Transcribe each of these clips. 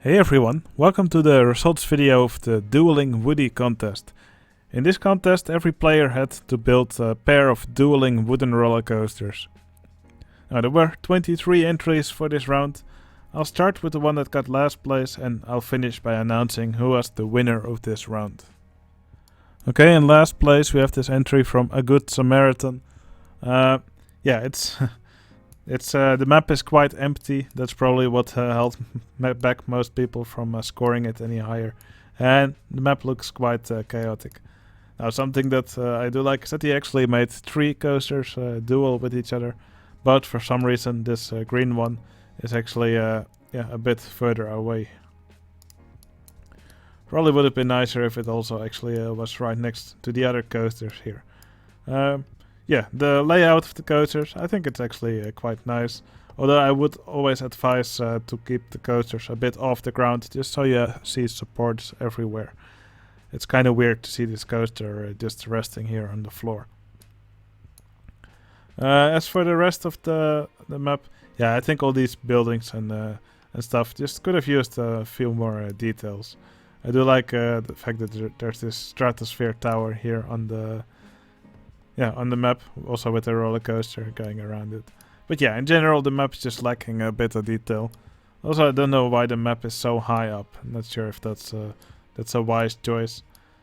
Hey everyone, welcome to the results video of the Dueling Woodie contest. In this contest every player had to build a pair of dueling wooden roller coasters. Now there were 23 entries for this round. I'll start with the one that got last place and I'll finish by announcing who was the winner of this round. Okay, in last place we have this entry from A Good Samaritan. It's the map is quite empty. That's probably what held back most people from scoring it any higher. And the map looks quite chaotic. Now something that I do like is that he actually made 3 coasters duel with each other. But for some reason this green one is actually a bit further away. Probably would have been nicer if it also actually was right next to the other coasters here. The layout of the coasters, I think it's actually quite nice. Although I would always advise to keep the coasters a bit off the ground, just so you see supports everywhere. It's kind of weird to see this coaster just resting here on the floor. As for the rest of the map, I think all these buildings and stuff just could have used a few more details. I do like the fact that there's this stratosphere tower here on the map, also with a roller coaster going around it. But yeah, in general the map is just lacking a bit of detail. Also, I don't know why the map is so high up. I'm not sure if that's a wise choice.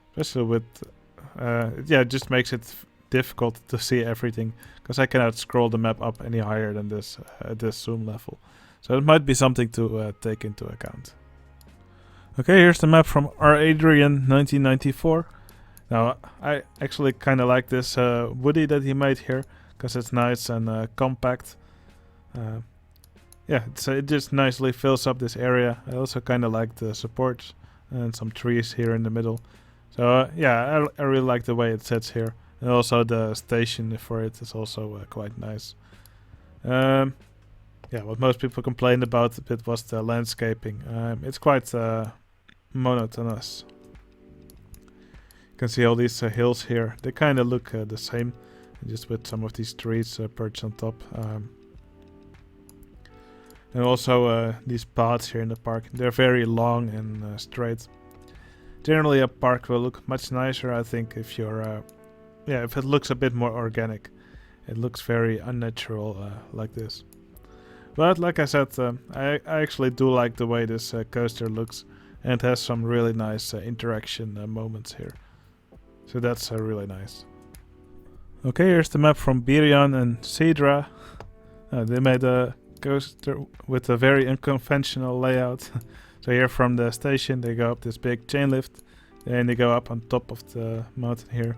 Especially with, it just makes it difficult to see everything. Because I cannot scroll the map up any higher than this at this zoom level. So it might be something to take into account. Okay, here's the map from our Adrian 1994. Now, I actually kind of like this Woodie that he made here, because it's nice and compact. It just nicely fills up this area. I also kind of like the supports and some trees here in the middle. So I really like the way it sits here. And also the station for it is also quite nice. What most people complained about a bit was the landscaping. It's quite monotonous. You can see all these hills here. They kind of look the same, just with some of these trees perched on top. And also these paths here in the park. They're very long and straight. Generally, a park will look much nicer, I think, if you're, if it looks a bit more organic. It looks very unnatural like this. But like I said, I actually do like the way this coaster looks, and it has some really nice interaction moments here. So that's really nice. Okay, here's the map from Biryan and Sidra. They made a coaster with a very unconventional layout. So here from the station they go up this big chain lift, and they go up on top of the mountain here.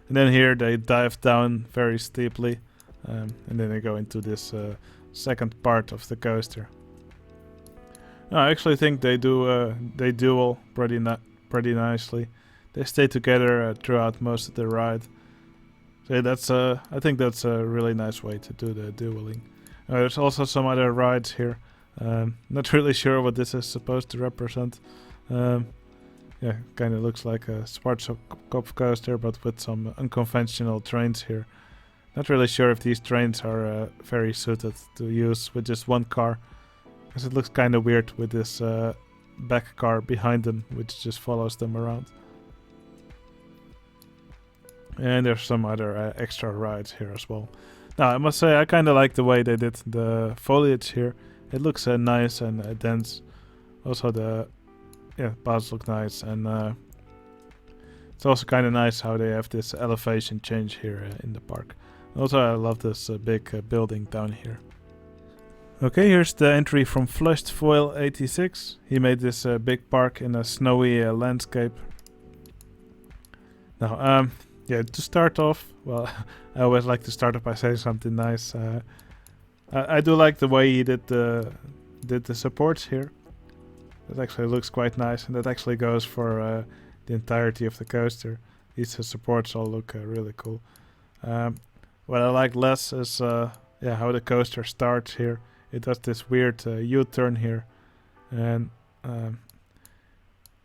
And then here they dive down very steeply, and then they go into this second part of the coaster. I actually think they duel pretty nicely. They stay together throughout most of the ride. So I think that's a really nice way to do the dueling. There's also some other rides here. Not really sure what this is supposed to represent. Kind of looks like a Schwarzkopf coaster, but with some unconventional trains here. Not really sure if these trains are very suited to use with just one car, because it looks kind of weird with this back car behind them, which just follows them around. And there's some other extra rides here as well. Now, I must say, I kind of like the way they did the foliage here. It looks nice and dense. Also, the paths look nice, and it's also kind of nice how they have this elevation change here in the park. Also, I love this big building down here. Okay, here's the entry from Flushed Foil 86. He made this big park in a snowy landscape. Now, to start off, well, I always like to start off by saying something nice. I do like the way he did the supports here. That actually looks quite nice, and that actually goes for the entirety of the coaster. These supports all look really cool. What I like less is how the coaster starts here. It does this weird U-turn here, and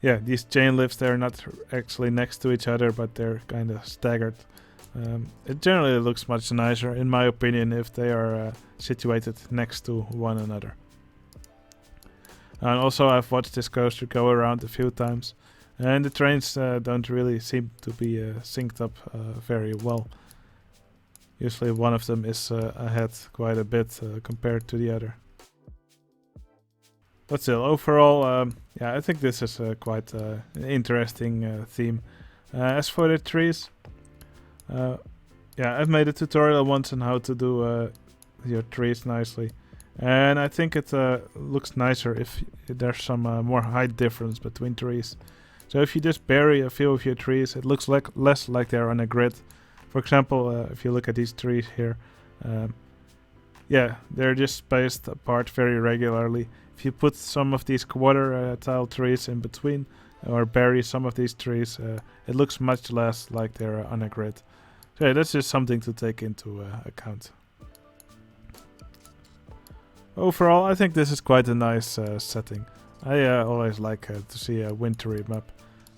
these chain lifts, they're not actually next to each other, but they're kind of staggered. It generally looks much nicer, in my opinion, if they are situated next to one another. And also I've watched this coaster go around a few times, and the trains don't really seem to be synced up very well. Usually one of them is ahead quite a bit compared to the other. But still, overall, yeah, I think this is quite an interesting theme. As for the trees, yeah, I've made a tutorial once on how to do your trees nicely. And I think it looks nicer if there's some more height difference between trees. So if you just bury a few of your trees, it looks like less like they're on a grid. For example, if you look at these trees here, yeah, they're just spaced apart very regularly. If you put some of these quarter tile trees in between, or bury some of these trees, it looks much less like they're on a grid. So yeah, that's just something to take into account. Overall, I think this is quite a nice setting. I always like to see a wintry map.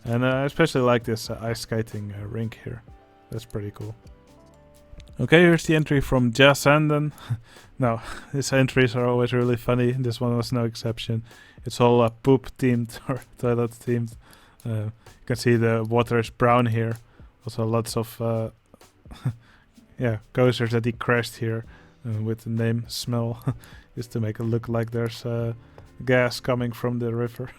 And I especially like this ice skating rink here. That's pretty cool. Okay, here's the entry from Jasanden. Now, these entries are always really funny. This one was no exception. It's all poop themed or toilet themed. You can see the water is brown here. Also lots of yeah, coasters that he crashed here with the name Smell. Just to make it look like there's gas coming from the river.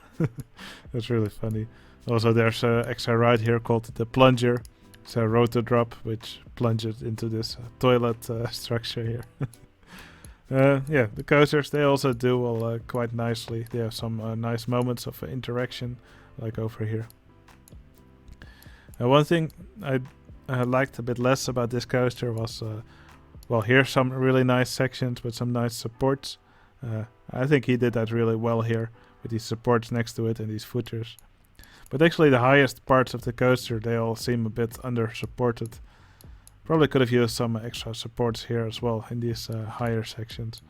That's really funny. Also, there's an extra ride here called the Plunger. It's a rotor drop which plunges into this toilet structure here. Yeah, the coasters, they also do all quite nicely. They have some nice moments of interaction, like over here. One thing I liked a bit less about this coaster was, well, here's some really nice sections with some nice supports. I think he did that really well here, with these supports next to it and these footers. But actually the highest parts of the coaster, they all seem a bit under-supported. Probably could have used some extra supports here as well in these higher sections.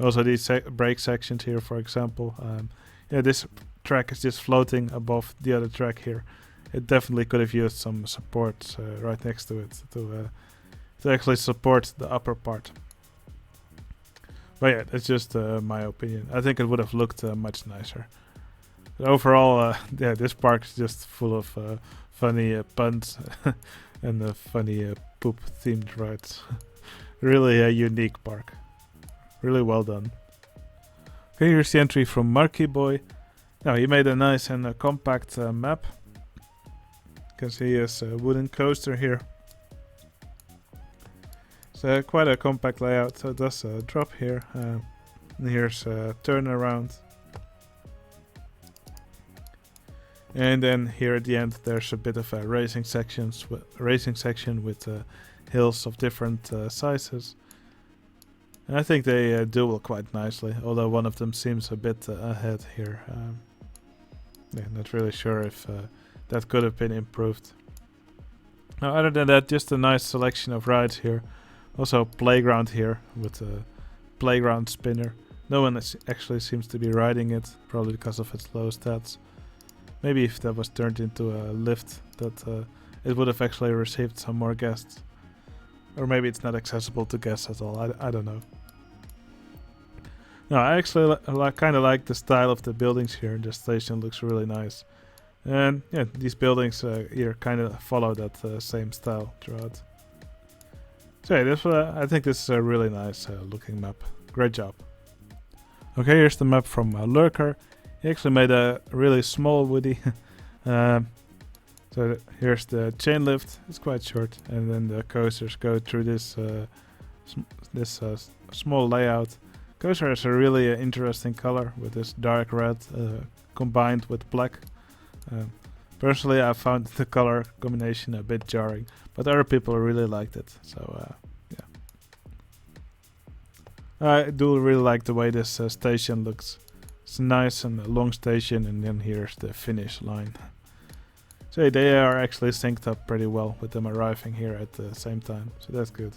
Also these brake sections here, for example. Yeah, this track is just floating above the other track here. It definitely could have used some supports right next to it to actually support the upper part. But yeah, that's just my opinion. I think it would have looked much nicer. But overall, yeah, this park is just full of funny puns and funny poop-themed rides. Really a unique park. Really well done. Okay, here's the entry from Marquis Boy. Now, he made a nice and compact map. You can see his wooden coaster here. It's quite a compact layout, so it does drop here. And here's a turnaround. And then here at the end there's a bit of a racing section with hills of different sizes. And I think they duel quite nicely, although one of them seems a bit ahead here. Yeah, not really sure if that could have been improved. Now, other than that, just a nice selection of rides here. Also playground here with a playground spinner. No one actually seems to be riding it, probably because of its low stats. Maybe if that was turned into a lift, that it would have actually received some more guests. Or maybe it's not accessible to guests at all, I don't know. No, I actually kind of like the style of the buildings here. The station looks really nice. And yeah, these buildings here kind of follow that same style throughout. So yeah, I think this is a really nice looking map. Great job. Okay, here's the map from Lurker. He actually made a really small Woodie. So here's the chain lift. It's quite short, and then the coasters go through this small layout. Coaster has a really interesting color with this dark red combined with black. Personally, I found the color combination a bit jarring, but other people really liked it. So yeah, I do really like the way this station looks. It's a nice and long station, and then here's the finish line. So they are actually synced up pretty well with them arriving here at the same time, so that's good.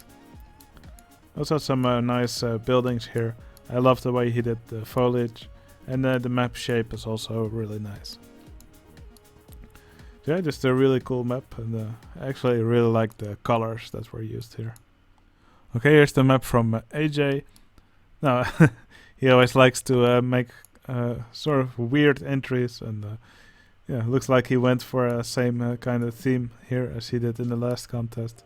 Also some nice buildings here. I love the way he did the foliage, and the map shape is also really nice. So yeah, just a really cool map, and I actually really like the colors that were used here. Okay, here's the map from AJ. Now, he always likes to make sort of weird entries, and yeah, looks like he went for a same kind of theme here as he did in the last contest.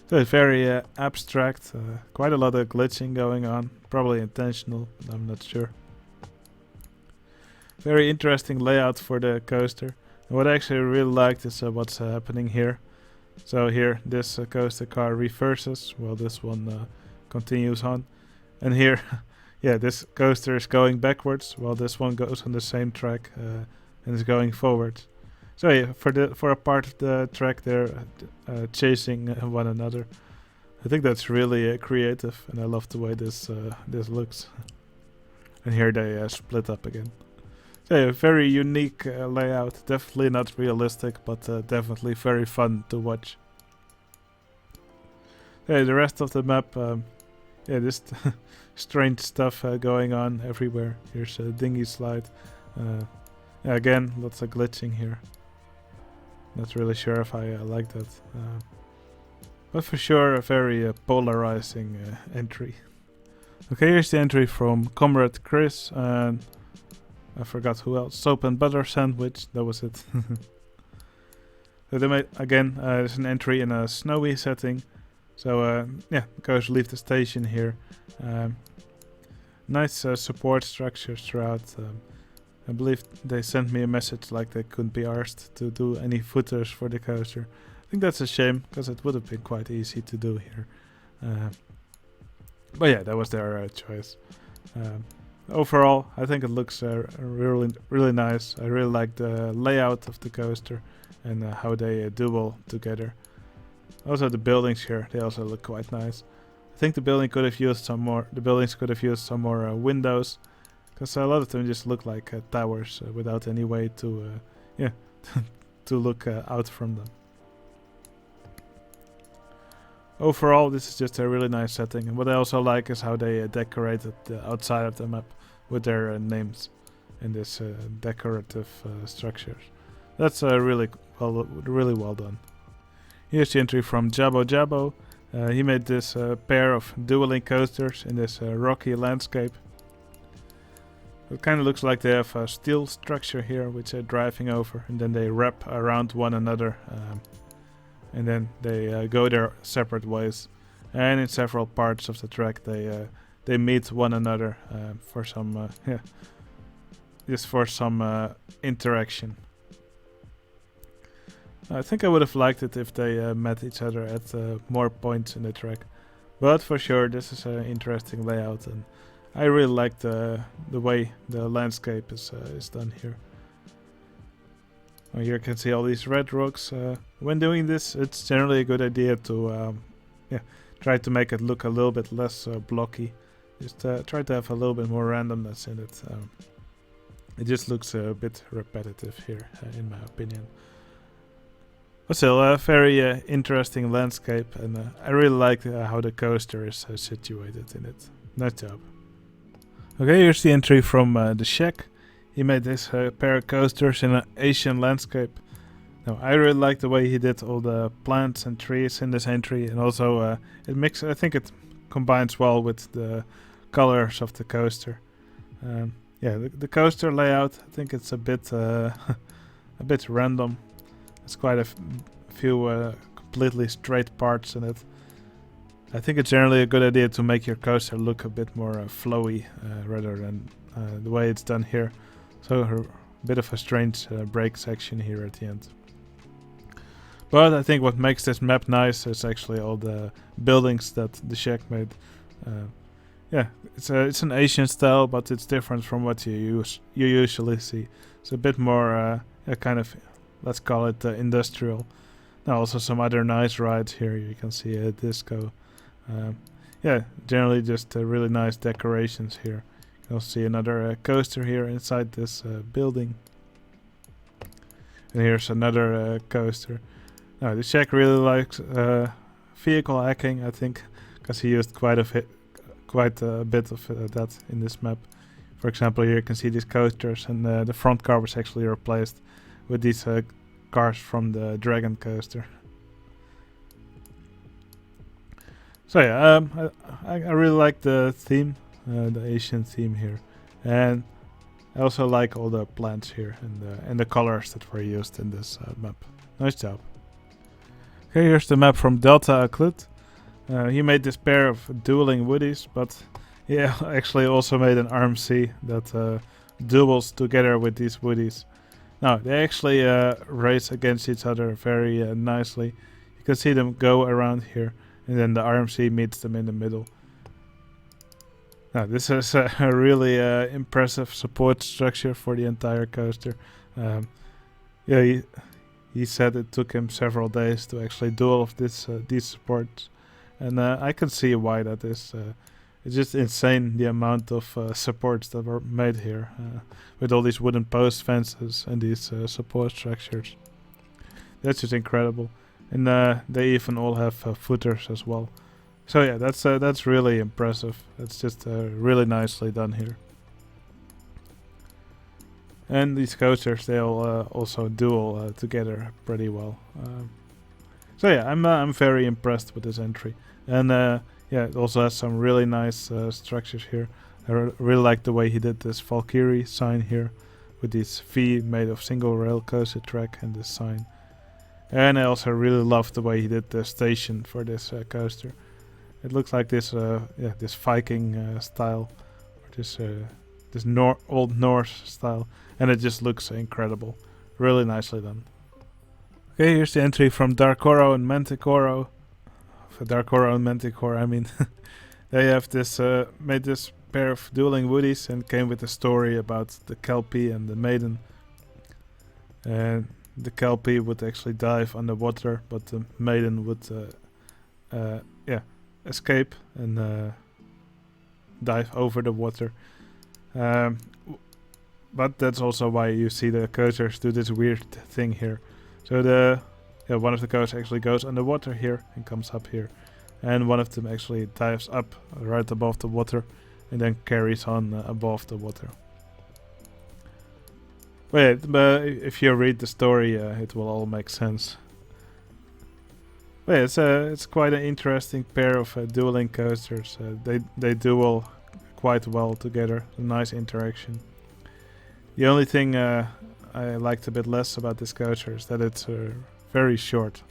So it's very abstract, quite a lot of glitching going on, probably intentional, I'm not sure. Very interesting layout for the coaster. And what I actually really liked is what's happening here. So here, this coaster car reverses while this one continues on. And here, yeah, this coaster is going backwards while this one goes on the same track and is going forward. So yeah, for a part of the track they're chasing one another. I think that's really creative, and I love the way this looks. And here they split up again. So yeah, very unique layout. Definitely not realistic, but definitely very fun to watch. Yeah, the rest of the map, yeah, just strange stuff going on everywhere. Here's a dinghy slide. Yeah, again, lots of glitching here. Not really sure if I like that. But for sure, a very polarizing entry. Okay, here's the entry from Comrade Chris, and I forgot who else. Soap and butter sandwich, that was it. So they made, again, there's an entry in a snowy setting. So yeah, goes leave the station here. Nice support structures throughout. I believe they sent me a message like they couldn't be asked to do any footers for the coaster. I think that's a shame, because it would have been quite easy to do here. But yeah, that was their choice. Overall, I think it looks really nice. I really like the layout of the coaster and how they duel together. Also, the buildings here, they also look quite nice. I think the building could have used some more. The buildings could have used some more windows. Because a lot of them just look like towers without any way to, yeah, to look out from them. Overall, this is just a really nice setting. And what I also like is how they decorated the outside of the map with their names in this decorative structures. That's really well done. Here's the entry from Jabbo. He made this pair of dueling coasters in this rocky landscape. It kind of looks like they have a steel structure here which they're driving over, and then they wrap around one another, and then they go their separate ways. And in several parts of the track they meet one another for some yeah, just for some interaction. I think I would have liked it if they met each other at more points in the track, but for sure this is an interesting layout, and I really like the way the landscape is done here. Well, here you can see all these red rocks. When doing this, it's generally a good idea to yeah, try to make it look a little bit less blocky. Just try to have a little bit more randomness in it. It just looks a bit repetitive here, in my opinion. But still, a very interesting landscape, and I really like how the coaster is situated in it. Nice job. Okay, here's the entry from the Shack. He made this pair of coasters in an Asian landscape. Now, I really like the way he did all the plants and trees in this entry, and also I think it combines well with the colors of the coaster. Yeah, the coaster layout, I think it's a bit a bit random. There's quite a few completely straight parts in it. I think it's generally a good idea to make your coaster look a bit more flowy rather than the way it's done here. So a bit of a strange break section here at the end. But I think what makes this map nice is actually all the buildings that the Shack made. Yeah, it's an Asian style, but it's different from what you usually see. It's a bit more kind of, let's call it industrial. Now also some other nice rides here. You can see a disco. Yeah, generally just really nice decorations here. You'll see another coaster here inside this building. And here's another coaster. Now the Shack really likes vehicle hacking, I think, because he used quite a bit of that in this map. For example, here you can see these coasters, and the front car was actually replaced with these cars from the Dragon coaster. So yeah, I really like the theme, the Asian theme here, and I also like all the plants here and the colors that were used in this map. Nice job. Okay, here's the map from Delta Oclude. He made this pair of dueling Woodies, but he actually also made an RMC that duels together with these Woodies. Now, they actually race against each other very nicely. You can see them go around here, and then the RMC meets them in the middle. Now, this is a really impressive support structure for the entire coaster. Yeah, he said it took him several days to actually do all of these supports. And I can see why that is. It's just insane the amount of supports that were made here. With all these wooden post fences and these support structures. That's just incredible. And they even all have footers as well. So yeah, that's really impressive. That's just really nicely done here. And these coasters, they'll also duel together pretty well. So yeah, I'm very impressed with this entry. And yeah, it also has some really nice structures here. I really like the way he did this Valkyrie sign here. With this V made of single rail coaster track and this sign. And I also really love the way he did the station for this coaster. It looks like this, yeah, this Viking style, or this Old Norse style, and it just looks incredible. Really nicely done. Okay, here's the entry from Darkoro and Manticoro. For Darkoro and Manticore, I mean, they have this made this pair of dueling Woodies and came with a story about the Kelpie and the Maiden. And the Kelpie would actually dive underwater, but the Maiden would, yeah, escape and dive over the water. But that's also why you see the coasters do this weird thing here. So one of the coasters actually goes underwater here and comes up here, and one of them actually dives up right above the water and then carries on above the water. But if you read the story, it will all make sense. But yeah, it's quite an interesting pair of dueling coasters. They duel quite well together. A nice interaction. The only thing I liked a bit less about this coaster is that it's very short.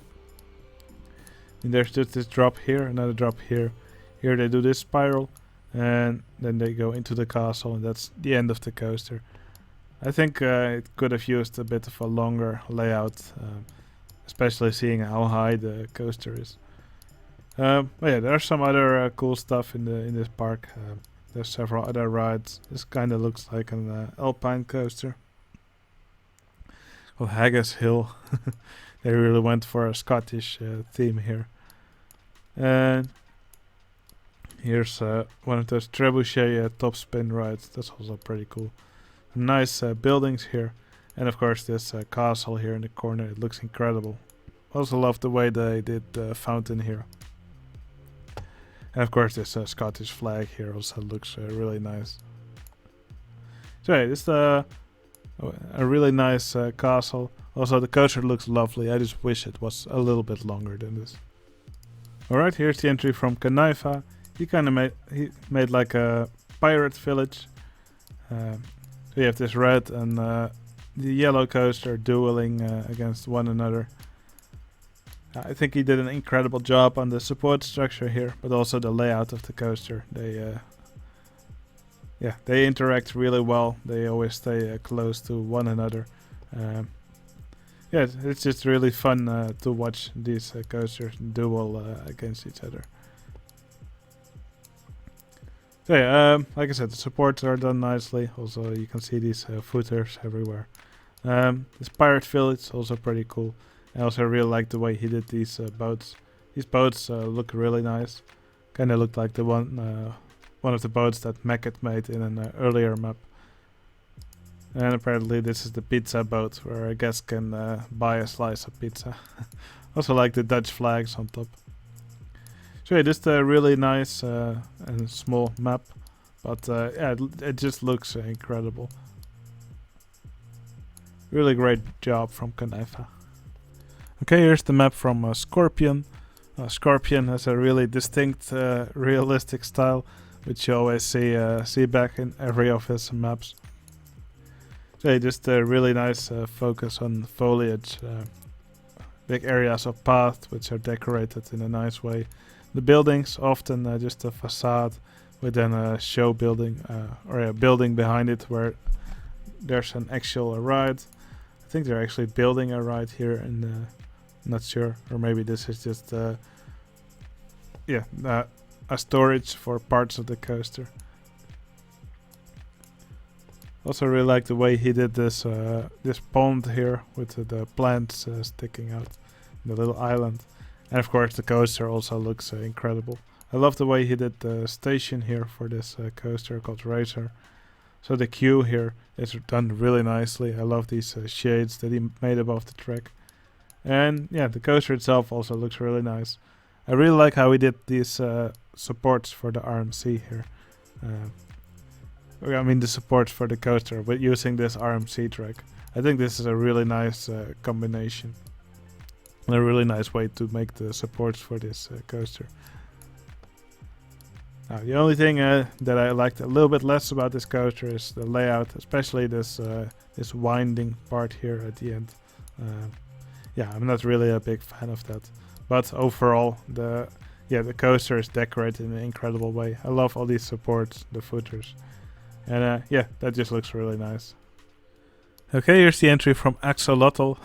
And there's just this drop here, another drop here. Here they do this spiral, and then they go into the castle, and that's the end of the coaster. I think it could have used a bit of a longer layout, especially seeing how high the coaster is. But yeah, there's some other cool stuff in this park. There's several other rides. This kind of looks like an alpine coaster. Called Haggis Hill. They really went for a Scottish theme here. And here's one of those trebuchet top spin rides. That's also pretty cool. Nice buildings here. And of course this castle here in the corner. It looks incredible. Also love the way they did the fountain here. And of course this Scottish flag here also looks really nice. So yeah, this is a really nice castle. Also the coaster looks lovely. I just wish it was a little bit longer than this. Alright, here's the entry from Kanaifa. He made like a pirate village. So you have this red and the yellow coaster dueling against one another. I think he did an incredible job on the support structure here, but also the layout of the coaster. They interact really well. They always stay close to one another. Yeah, it's just really fun to watch these coasters duel against each other. So yeah, like I said, the supports are done nicely. Also, you can see these footers everywhere. This pirate village is also pretty cool. I also really like the way he did these boats. These boats look really nice. Kind of look like the one of the boats that Mackett made in an earlier map. And apparently this is the pizza boat where a guest can buy a slice of pizza. Also like the Dutch flags on top. So yeah, just a really nice and small map. But yeah, it just looks incredible. Really great job from Kanaifa. Okay, here's the map from Scorpion. Scorpion has a really distinct, realistic style, which you always see back in every of his maps. So just a really nice focus on foliage. Big areas of path which are decorated in a nice way. The buildings often just a facade with then a show building or a building behind it where there's an actual ride. I think they're actually building a ride here, and not sure, or maybe this is just a storage for parts of the coaster. Also really like the way he did this this pond here with the plants sticking out, the little island, and of course the coaster also looks incredible. I love the way he did the station here for this coaster called Racer. So the queue here is done really nicely. I love these shades that he made above the track. And yeah, the coaster itself also looks really nice. I really like how he did these supports for the RMC here. I mean the supports for the coaster, but using this RMC track. I think this is a really nice combination. And a really nice way to make the supports for this coaster. Now, the only thing that I liked a little bit less about this coaster is the layout, especially this this winding part here at the end. Yeah, I'm not really a big fan of that. But overall, the coaster is decorated in an incredible way. I love all these supports, the footers. And yeah, that just looks really nice. Okay, here's the entry from Axolotl.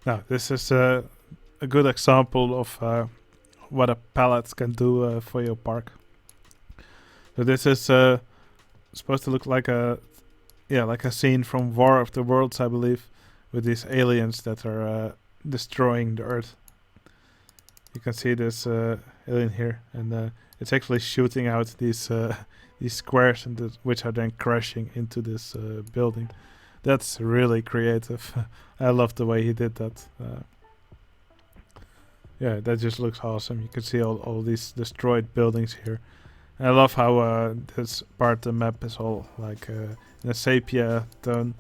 Now, this is a good example of what a palette can do for your park. So this is supposed to look like a scene from War of the Worlds, I believe, with these aliens that are destroying the Earth. You can see this alien here, and it's actually shooting out these squares, and which are then crashing into this building. That's really creative. I love the way he did that. Yeah, that just looks awesome. You can see all these destroyed buildings here. I love how this part of the map is all like in a sepia tone,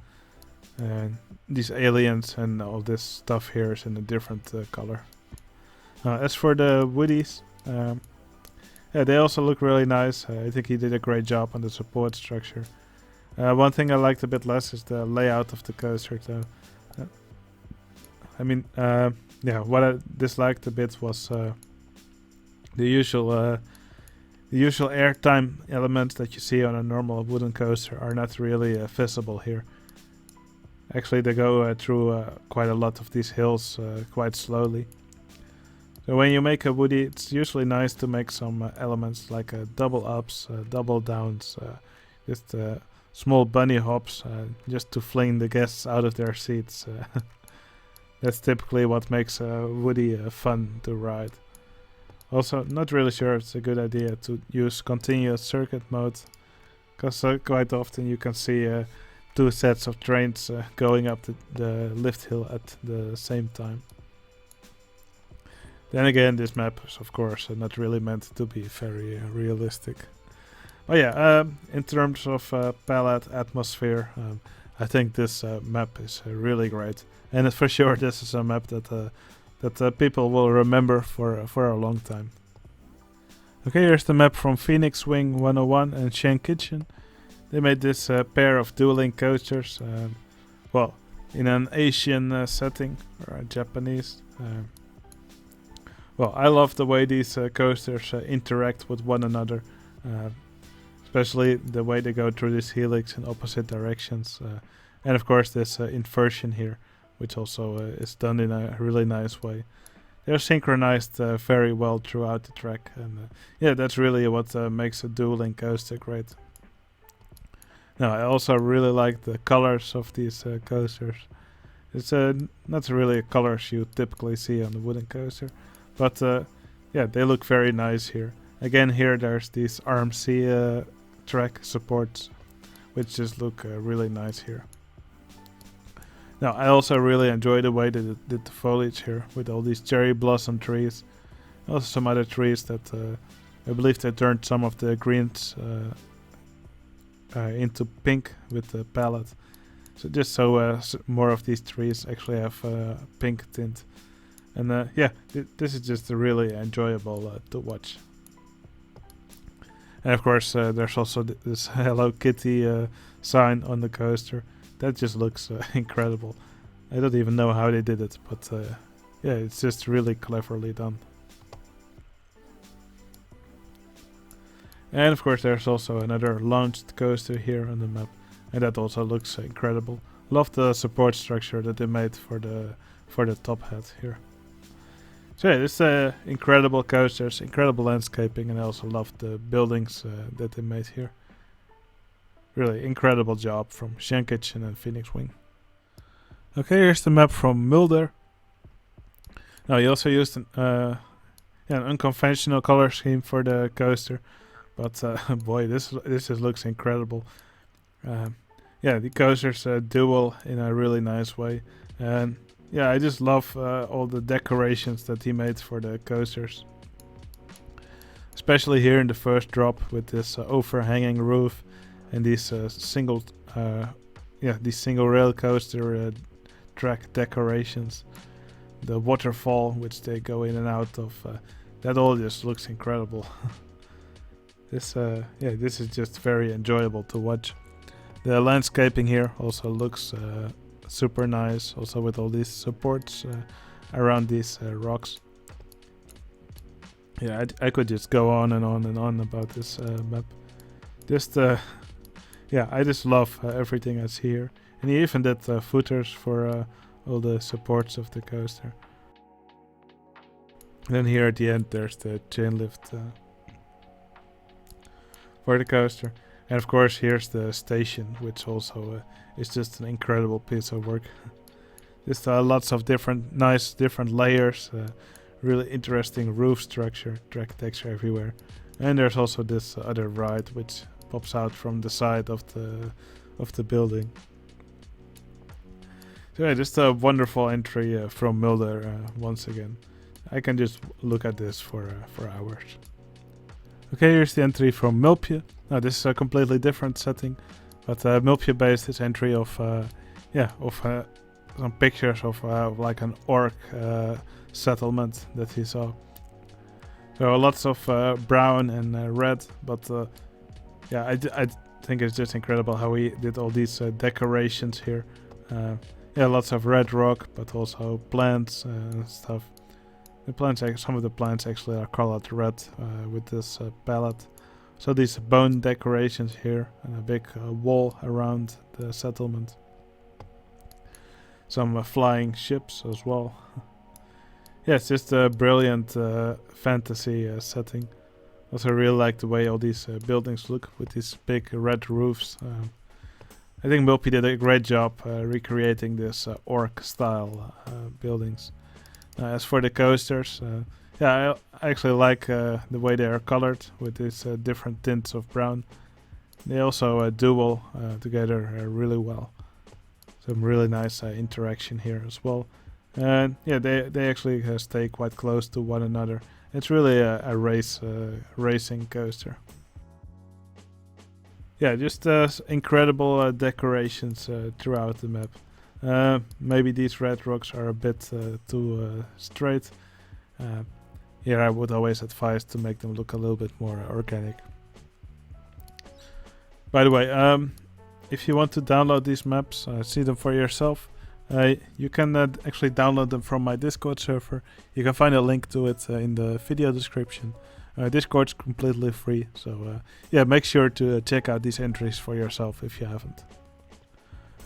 and these aliens and all this stuff here is in a different color. As for the Woodies, yeah, they also look really nice. I think he did a great job on the support structure. One thing I liked a bit less is the layout of the coaster, though. I mean, yeah, what I disliked a bit was the usual airtime elements that you see on a normal wooden coaster are not really visible here. Actually, they go through quite a lot of these hills quite slowly. So when you make a Woody, it's usually nice to make some elements like double ups, double downs, just small bunny hops, just to fling the guests out of their seats. That's typically what makes a Woody fun to ride. Also, not really sure it's a good idea to use continuous circuit mode, because quite often you can see two sets of trains going up the lift hill at the same time. Then again, this map is of course not really meant to be very realistic. But yeah, in terms of palette atmosphere, I think this map is really great, and for sure this is a map that people will remember for a long time. Okay, here's the map from PhoenixWing 101 and Shen Kitchen. They made this pair of dueling coasters, well, in an Asian setting, or Japanese. Well, I love the way these coasters interact with one another, especially the way they go through this helix in opposite directions, and of course this inversion here, which also is done in a really nice way. They're synchronized very well throughout the track, and yeah, that's really what makes a dueling coaster great. Now, I also really like the colors of these coasters. It's not really colors you typically see on the wooden coaster, but yeah, they look very nice here. Again, here there's these RMC track supports, which just look really nice here. Now, I also really enjoy the way they did the foliage here with all these cherry blossom trees. Also some other trees that I believe they turned some of the greens into pink with the palette. So just so more of these trees actually have pink tint. And yeah, this is just really enjoyable to watch. And of course, there's also this Hello Kitty sign on the coaster. that just looks incredible. I don't even know how they did it, but yeah, it's just really cleverly done. And of course there's also another launched coaster here on the map, and that also looks incredible. Love the support structure that they made for the top hat here. So yeah, this incredible coasters, incredible landscaping, and I also love the buildings that they made here. Really incredible job from Shankic and PhoenixWing. Okay, here's the map from Mulder. Now he also used an unconventional color scheme for the coaster, but boy, this just looks incredible. Yeah, the coasters duel in a really nice way, and yeah, I just love all the decorations that he made for the coasters, especially here in the first drop with this overhanging roof and these single rail coaster track decorations. The waterfall which they go in and out of, that all just looks incredible. This is just very enjoyable to watch. The landscaping here also looks super nice, also with all these supports around these rocks. Yeah, I could just go on and on and on about this map. Just I just love everything I see here. And he even did footers for all the supports of the coaster. And then here at the end there's the chain lift for the coaster. And of course here's the station, which also is just an incredible piece of work. Just lots of different layers, really interesting roof structure, track texture everywhere. And there's also this other ride which pops out from the side of the building. So yeah, just a wonderful entry from Mulder once again. I can just look at this for hours. Okay, here's the entry from Milpia. Now this is a completely different setting, but Milpia based his entry of some pictures of like an orc settlement that he saw. So lots of brown and red, but I think it's just incredible how he did all these decorations here. Lots of red rock, but also plants and stuff. The plants, some of the plants actually are colored red with this palette. So these bone decorations here, and a big wall around the settlement. Some flying ships as well. Yeah, it's just a brilliant fantasy setting. Also really like the way all these buildings look with these big red roofs. I think Milpia did a great job recreating this orc style buildings. As for the coasters, I actually like the way they are colored with these different tints of brown. They also duel together really well. Some really nice interaction here as well. And yeah, they actually stay quite close to one another. It's really a racing coaster. Yeah, just incredible decorations throughout the map. Maybe these red rocks are a bit too straight. Here I would always advise to make them look a little bit more organic. By the way, if you want to download these maps, see them for yourself, you can actually download them from my Discord server. You can find a link to it in the video description. Discord's completely free, so make sure to check out these entries for yourself if you haven't.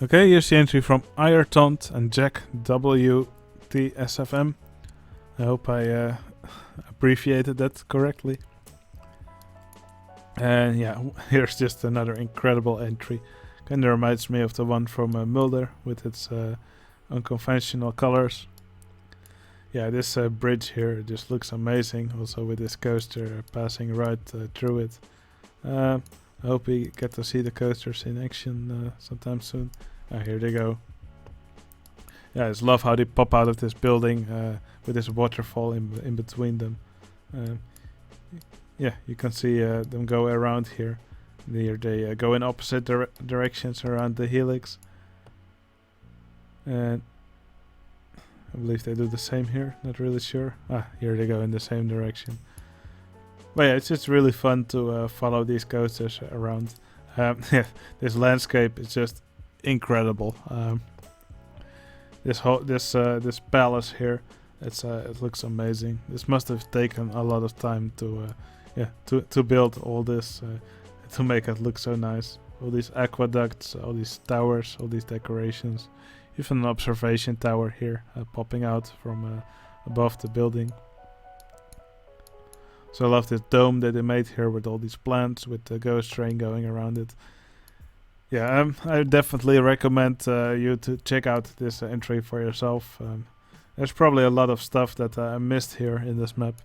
Okay, here's the entry from IrTaunt and Jack WTSFM. I hope I abbreviated that correctly. And yeah, here's just another incredible entry. Kinda reminds me of the one from Mulder with its unconventional colors. Yeah, this bridge here just looks amazing, also with this coaster passing right through it. I hope we get to see the coasters in action sometime soon. Here they go. Yeah, I just love how they pop out of this building with this waterfall in between them. Yeah, you can see them go around here. Here they go in opposite directions around the helix. And I believe they do the same here, not really sure. Here they go in the same direction. But yeah, it's just really fun to follow these coasters around. This landscape is just incredible. This palace here, it looks amazing. This must have taken a lot of time to build all this to make it look so nice. All these aqueducts, all these towers, all these decorations, even an observation tower here popping out from above the building. So I love this dome that they made here with all these plants, with the ghost train going around it. Yeah, I definitely recommend you to check out this entry for yourself. There's probably a lot of stuff that I missed here in this map.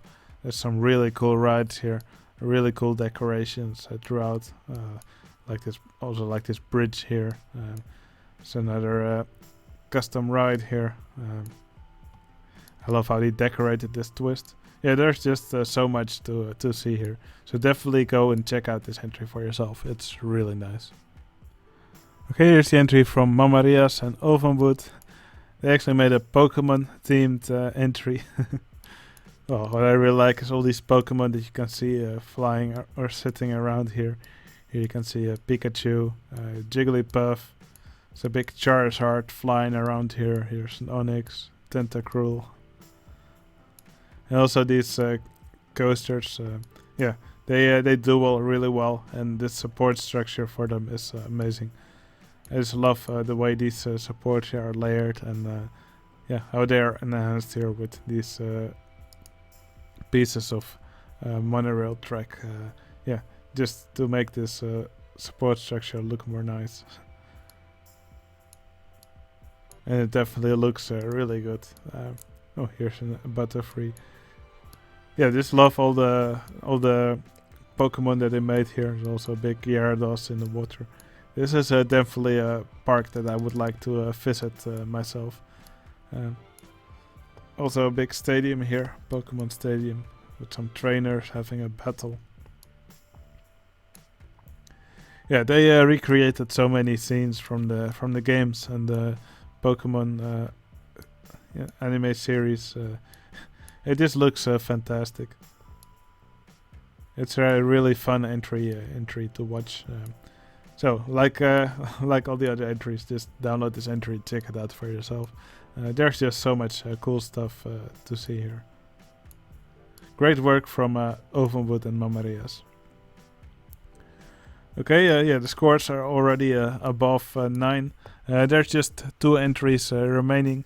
There's some really cool rides here, really cool decorations throughout. Like this bridge here. It's another custom ride here. I love how they decorated this twist. Yeah, there's just so much to see here. So definitely go and check out this entry for yourself. It's really nice. Okay, here's the entry from Mamarias and Ovenwood. They actually made a Pokemon themed entry. Well, what I really like is all these Pokemon that you can see flying or sitting around here. Here you can see a Pikachu, Jigglypuff. It's a big Charizard flying around here. Here's an Onix, Tentacruel. And also these coasters, they duel really well, and this support structure for them is amazing. I just love the way these supports here are layered, and how they are enhanced here with these pieces of monorail track. Just to make this support structure look more nice. And it definitely looks really good. Here's a Butterfree. Yeah, just love all the Pokemon that they made here. There's also a big Gyarados in the water. This is definitely a park that I would like to visit myself. Also a big stadium here, Pokemon Stadium, with some trainers having a battle. Yeah, they recreated so many scenes from the games and the Pokemon anime series. It just looks fantastic. It's a really fun entry to watch. So, like all the other entries, just download this entry, check it out for yourself. There's just so much cool stuff to see here. Great work from Ovenwood and Mamarias. Okay, the scores are already above 9. There's just 2 entries remaining.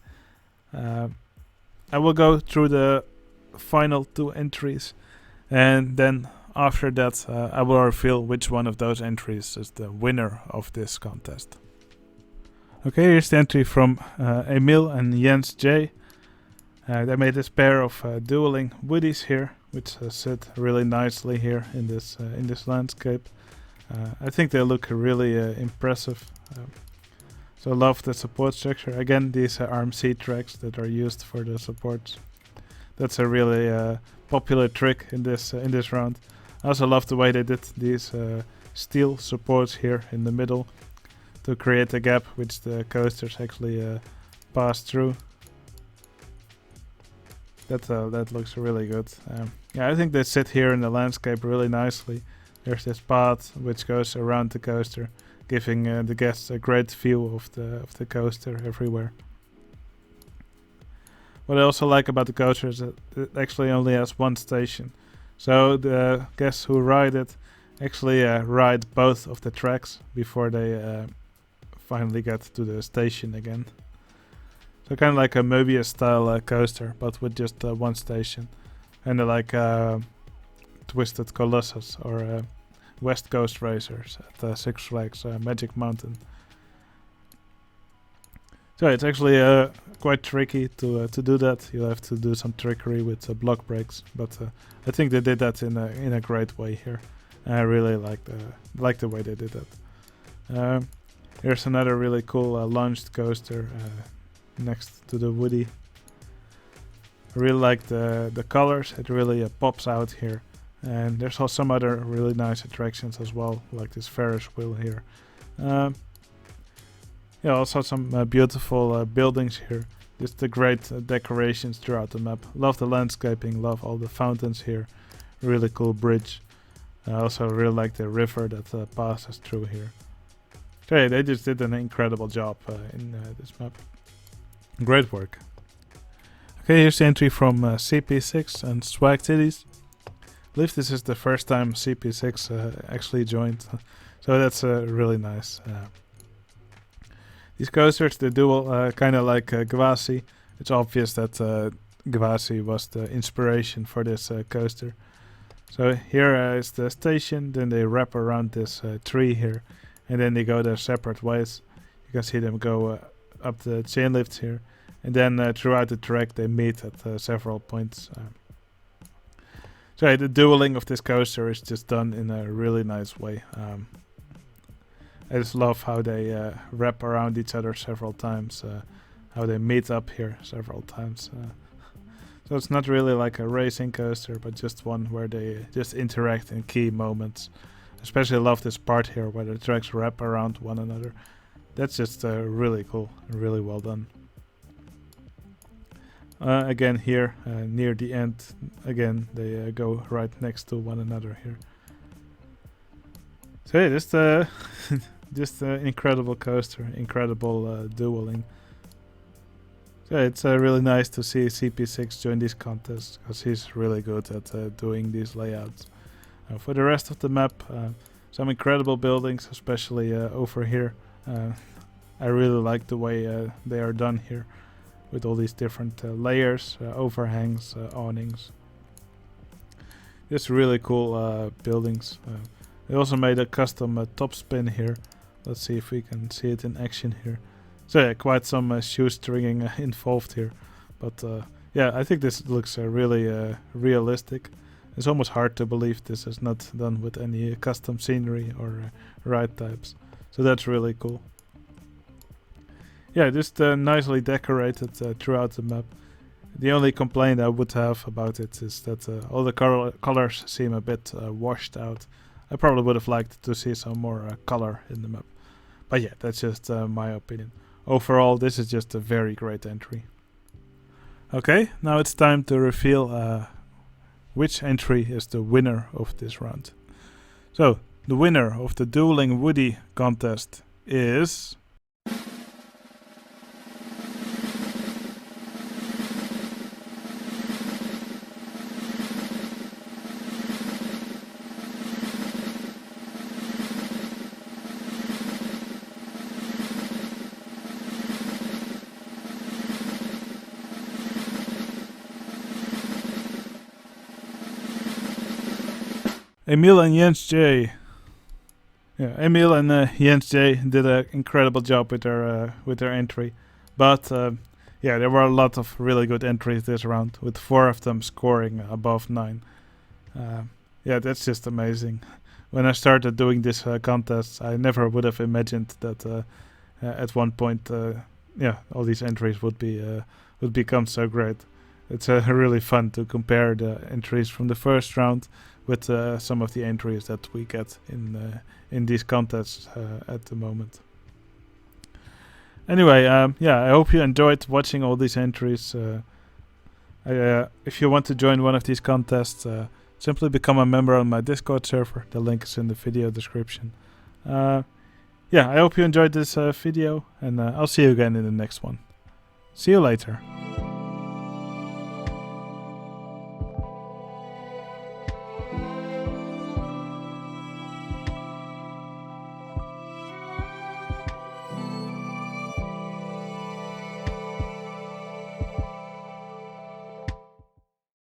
I will go through the final 2 entries, and then after that I will reveal which one of those entries is the winner of this contest. Okay, here's the entry from Emil and Jens J. They made this pair of dueling Woodies here, which sit really nicely here in this landscape. I think they look really impressive. So I love the support structure. Again, these RMC tracks that are used for the supports. That's a really popular trick in this round. I also love the way they did these steel supports here in the middle to create a gap which the coasters actually pass through. That looks really good. I think they sit here in the landscape really nicely. There's this path which goes around the coaster, giving the guests a great view of the coaster everywhere. What I also like about the coaster is that it actually only has one station. So the guests who ride it actually ride both of the tracks before they finally get to the station again. So kind of like a Milpia style coaster, but with just one station. And like Twisted Colossus or West Coast Racers at Six Flags Magic Mountain. So it's actually quite tricky to do that. You have to do some trickery with block breaks, but I think they did that in a great way here. I really like the way they did that. Here's another really cool launched coaster next to the Woodie. I really like the colors. It really pops out here. And there's also some other really nice attractions as well, like this Ferris wheel here. Also some beautiful buildings here. Just the great decorations throughout the map. Love the landscaping, love all the fountains here. Really cool bridge. I also really like the river that passes through here. So yeah, they just did an incredible job in this map. Great work. Okay, here's the entry from CP6 and Swag Titties. I believe this is the first time CP6 actually joined, so that's really nice. These coasters, they duel kind of like Gwasi. It's obvious that Gwasi was the inspiration for this coaster. So here is the station, then they wrap around this tree here, and then they go their separate ways. You can see them go up the chain lifts here, and then throughout the track they meet at several points. So the dueling of this coaster is just done in a really nice way. I just love how they wrap around each other several times, how they meet up here several times. So it's not really like a racing coaster, but just one where they just interact in key moments. Especially love this part here where the tracks wrap around one another. That's just really cool, really well done. Again here, near the end, again they go right next to one another here. So yeah, just just an incredible coaster, incredible dueling. So it's really nice to see CP6 join these contests, because he's really good at doing these layouts. For the rest of the map, some incredible buildings, especially over here. I really like the way they are done here, with all these different layers, overhangs, awnings. Just really cool buildings. They also made a custom top spin here. Let's see if we can see it in action here. So yeah, quite some shoestringing involved here. But yeah, I think this looks really realistic. It's almost hard to believe this is not done with any custom scenery or ride types. So that's really cool. Yeah, just nicely decorated throughout the map. The only complaint I would have about it is that all the colors seem a bit washed out. I probably would have liked to see some more color in the map. But yeah, that's just my opinion. Overall, this is just a very great entry. Okay, now it's time to reveal which entry is the winner of this round. So, the winner of the Dueling Woodie contest is... Emil and Jens J. Yeah, Emil and Jens J did an incredible job with their entry, but yeah, there were a lot of really good entries this round, with 4 of them scoring above 9. Yeah, that's just amazing. When I started doing this contest, I never would have imagined that at one point, yeah, all these entries would become so great. It's really fun to compare the entries from the first round with some of the entries that we get in these contests at the moment. Anyway, yeah, I hope you enjoyed watching all these entries. If you want to join one of these contests, simply become a member on my Discord server. The link is in the video description. Yeah, I hope you enjoyed this video, and I'll see you again in the next one. See you later.